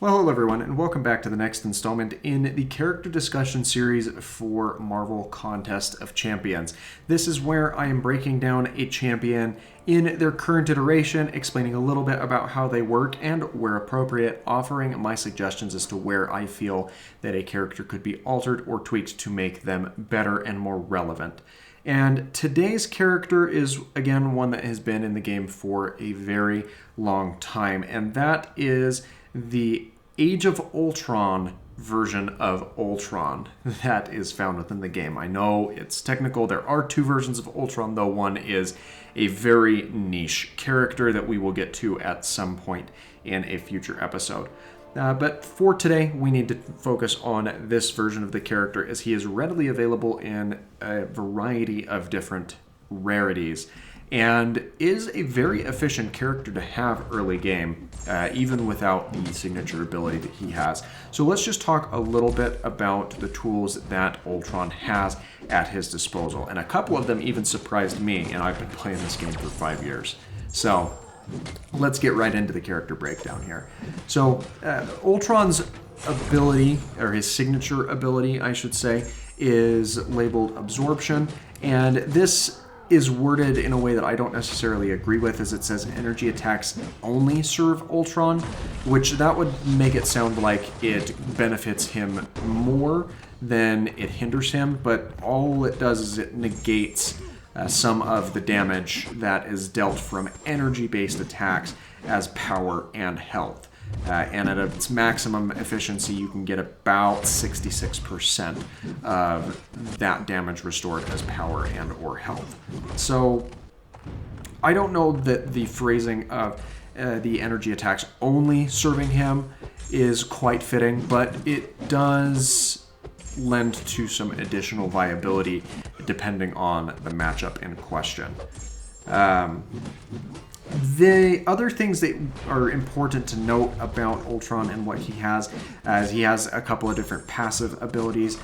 Well, hello everyone, and welcome back to the next installment in the character discussion series for Marvel Contest of Champions. This is where I am breaking down a champion in their current iteration, explaining a little bit about how they work, and where appropriate, offering my suggestions as to where I feel that a character could be altered or tweaked to make them better and more relevant. And today's character is, again, one that has been in the game for a very long time, and that is the Age of Ultron version of Ultron that is found within the game. I know it's technical. There are two versions of Ultron, though one is a very niche character that we will get to at some point in a future episode. But for today, we need to focus on this version of the character as he is readily available in a variety of different rarities and is a very efficient character to have early game, even without the signature ability that he has. So let's just talk a little bit about the tools that Ultron has at his disposal. And a couple of them even surprised me, and I've been playing this game for 5 years. So let's get right into the character breakdown here. So Ultron's ability, or his signature ability, I should say, is labeled Absorption, and this is worded in a way that I don't necessarily agree with, as it says energy attacks only serve Ultron, which that would make it sound like it benefits him more than it hinders him, but all it does is it negates some of the damage that is dealt from energy-based attacks as power and health. And at its maximum efficiency, you can get about 66% of that damage restored as power and or health. So I don't know that the phrasing of the energy attacks only serving him is quite fitting, but it does lend to some additional viability depending on the matchup in question. The other things that are important to note about Ultron and what he has is he has a couple of different passive abilities.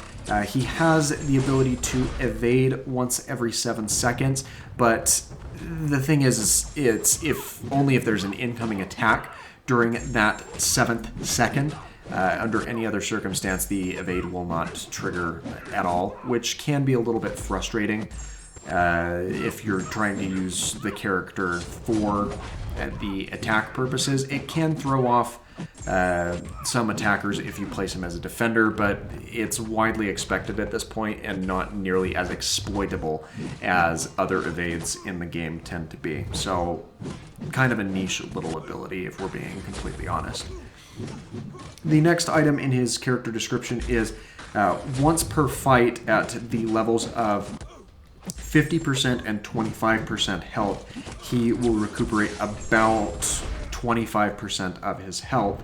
He has the ability to evade once every 7 seconds, but the thing is it's only if there's an incoming attack during that 7th second. Under any other circumstance, the evade will not trigger at all, which can be a little bit frustrating if you're trying to use the character for the attack purposes. It can throw off some attackers if you place him as a defender, but it's widely expected at this point and not nearly as exploitable as other evades in the game tend to be. So kind of a niche little ability, if we're being completely honest. The next item in his character description is once per fight at the levels of 50% and 25% health, he will recuperate about 25% of his health,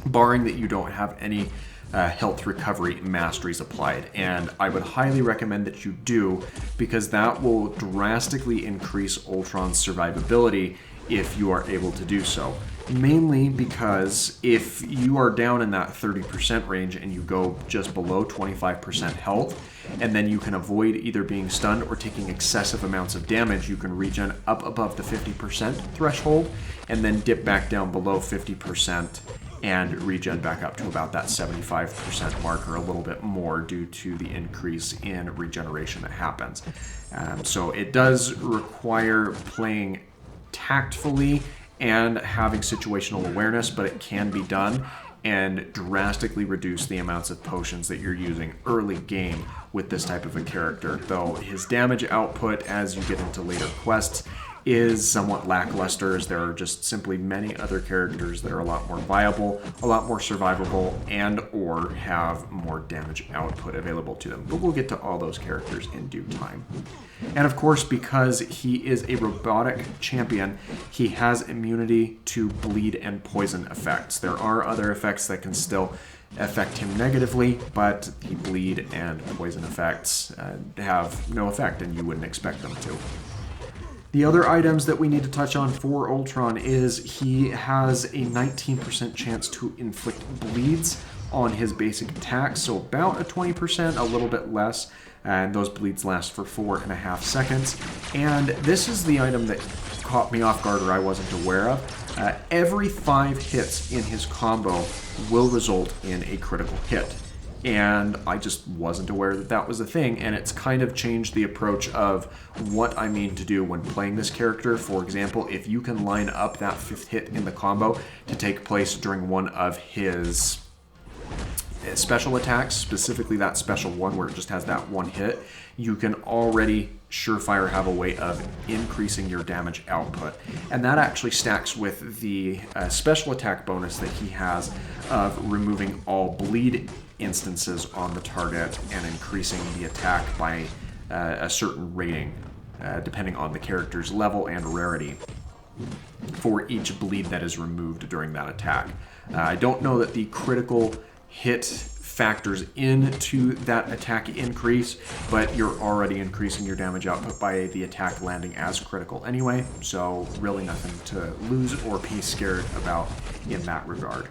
barring that you don't have any health recovery masteries applied. And I would highly recommend that you do, because that will drastically increase Ultron's survivability if you are able to do so. Mainly because if you are down in that 30% range and you go just below 25% health, and then you can avoid either being stunned or taking excessive amounts of damage, you can regen up above the 50% threshold and then dip back down below 50% and regen back up to about that 75% mark or a little bit more due to the increase in regeneration that happens. So it does require playing tactfully and having situational awareness, but it can be done and drastically reduce the amounts of potions that you're using early game with this type of a character, though his damage output as you get into later quests is somewhat lackluster, as there are just simply many other characters that are a lot more viable, a lot more survivable, and or have more damage output available to them. But we'll get to all those characters in due time. And of course, because he is a robotic champion, he has immunity to bleed and poison effects. There are other effects that can still affect him negatively, but the bleed and poison effects have no effect, and you wouldn't expect them to. The other items that we need to touch on for Ultron is he has a 19% chance to inflict bleeds on his basic attacks, so about a 20%, a little bit less, and those bleeds last for 4.5 seconds. And this is the item that caught me off guard, or I wasn't aware of. Every 5 hits in his combo will result in a critical hit. And I just wasn't aware that that was a thing, and it's kind of changed the approach of what I mean to do when playing this character. For example, if you can line up that 5th hit in the combo to take place during one of his special attacks, specifically that special one where it just has that 1 hit, you can already surefire have a way of increasing your damage output. And that actually stacks with the special attack bonus that he has of removing all bleed instances on the target and increasing the attack by a certain rating, depending on the character's level and rarity, for each bleed that is removed during that attack. I don't know that the critical hit factors into that attack increase, but you're already increasing your damage output by the attack landing as critical anyway, so really nothing to lose or be scared about in that regard.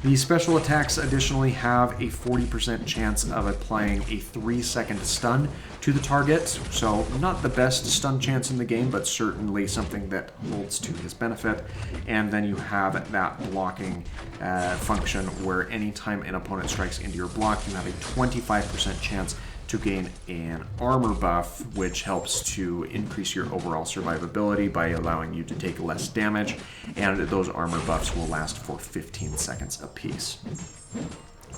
The special attacks additionally have a 40% chance of applying a 3-second stun to the target, so not the best stun chance in the game, but certainly something that holds to his benefit. And then you have that blocking function where anytime an opponent strikes into your block, you have a 25% chance to gain an armor buff, which helps to increase your overall survivability by allowing you to take less damage, and those armor buffs will last for 15 seconds apiece.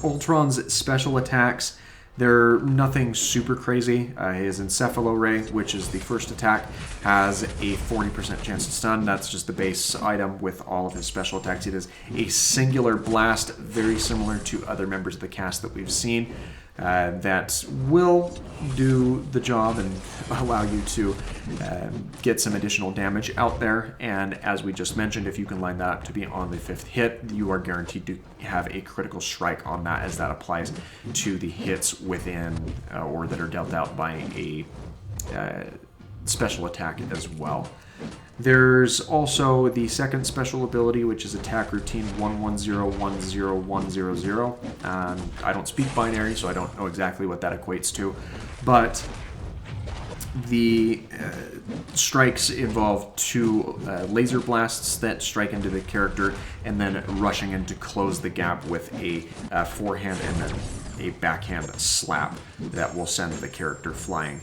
Ultron's special attacks, they're nothing super crazy. His Encephalo Ray, which is the first attack, has a 40% chance to stun. That's just the base item with all of his special attacks. It is a singular blast, very similar to other members of the cast that we've seen, that will do the job and allow you to get some additional damage out there. And as we just mentioned, if you can line that up to be on the 5th hit, you are guaranteed to have a critical strike on that, as that applies to the hits within or that are dealt out by a special attack as well. There's also the second special ability, which is attack routine 11010100. I don't speak binary, so I don't know exactly what that equates to, but the strikes involve 2 laser blasts that strike into the character, and then rushing in to close the gap with a forehand and then a backhand slap that will send the character flying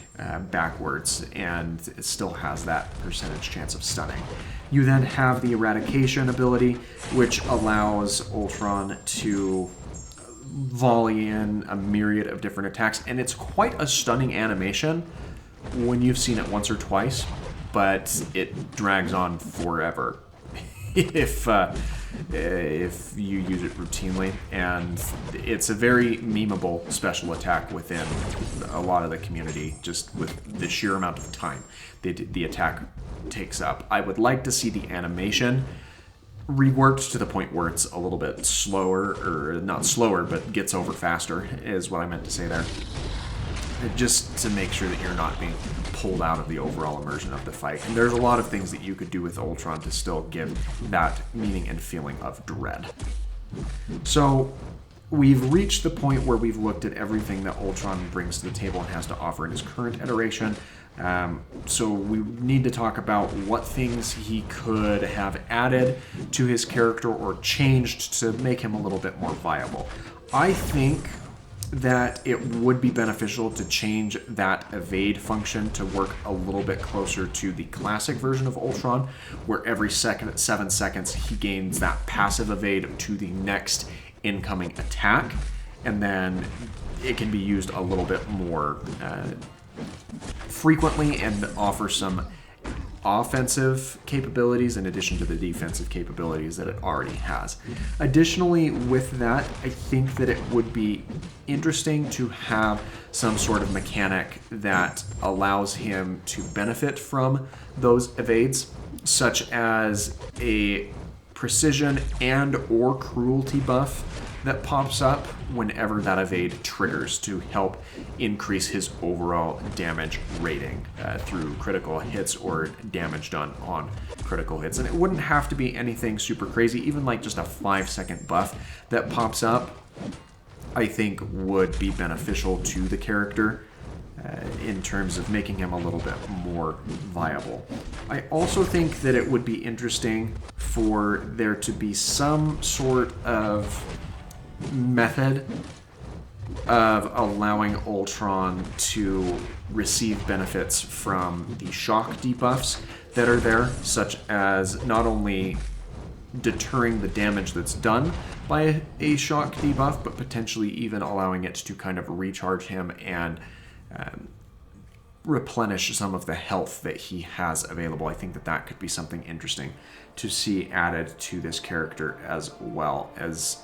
backwards, and it still has that percentage chance of stunning. You then have the Eradication ability, which allows Ultron to volley in a myriad of different attacks, and it's quite a stunning animation when you've seen it once or twice, but it drags on forever if you use it routinely, and it's a very memeable special attack within a lot of the community, just with the sheer amount of time the attack takes up. I would like to see the animation reworked to the point where it's a little bit slower, or not slower, but gets over faster, is what I meant to say there. Just to make sure that you're not being pulled out of the overall immersion of the fight. And there's a lot of things that you could do with Ultron to still give that meaning and feeling of dread. So we've reached the point where we've looked at everything that Ultron brings to the table and has to offer in his current iteration. So we need to talk about what things he could have added to his character or changed to make him a little bit more viable. I think that it would be beneficial to change that evade function to work a little bit closer to the classic version of Ultron, where every 7 seconds he gains that passive evade to the next incoming attack, and then it can be used a little bit more frequently and offer some offensive capabilities in addition to the defensive capabilities that it already has. Additionally, with that, I think that it would be interesting to have some sort of mechanic that allows him to benefit from those evades, such as a precision and or cruelty buff that pops up whenever that evade triggers to help increase his overall damage rating through critical hits or damage done on critical hits. And it wouldn't have to be anything super crazy, even like just a 5-second buff that pops up, I think would be beneficial to the character. in terms of making him a little bit more viable. I also think that it would be interesting for there to be some sort of method of allowing Ultron to receive benefits from the shock debuffs that are there, such as not only deterring the damage that's done by a shock debuff, but potentially even allowing it to kind of recharge him and replenish some of the health that he has available. I think that that could be something interesting to see added to this character, as well as,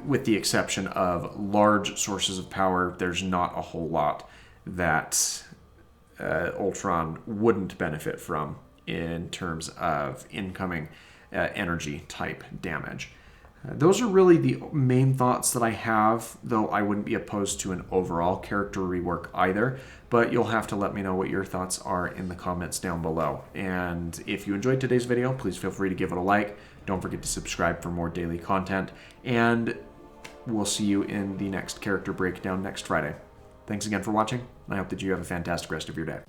with the exception of large sources of power, there's not a whole lot that Ultron wouldn't benefit from in terms of incoming energy type damage. Those are really the main thoughts that I have, though I wouldn't be opposed to an overall character rework either, but you'll have to let me know what your thoughts are in the comments down below. And if you enjoyed today's video, please feel free to give it a like. Don't forget to subscribe for more daily content, and we'll see you in the next character breakdown next Friday. Thanks again for watching. I hope that you have a fantastic rest of your day.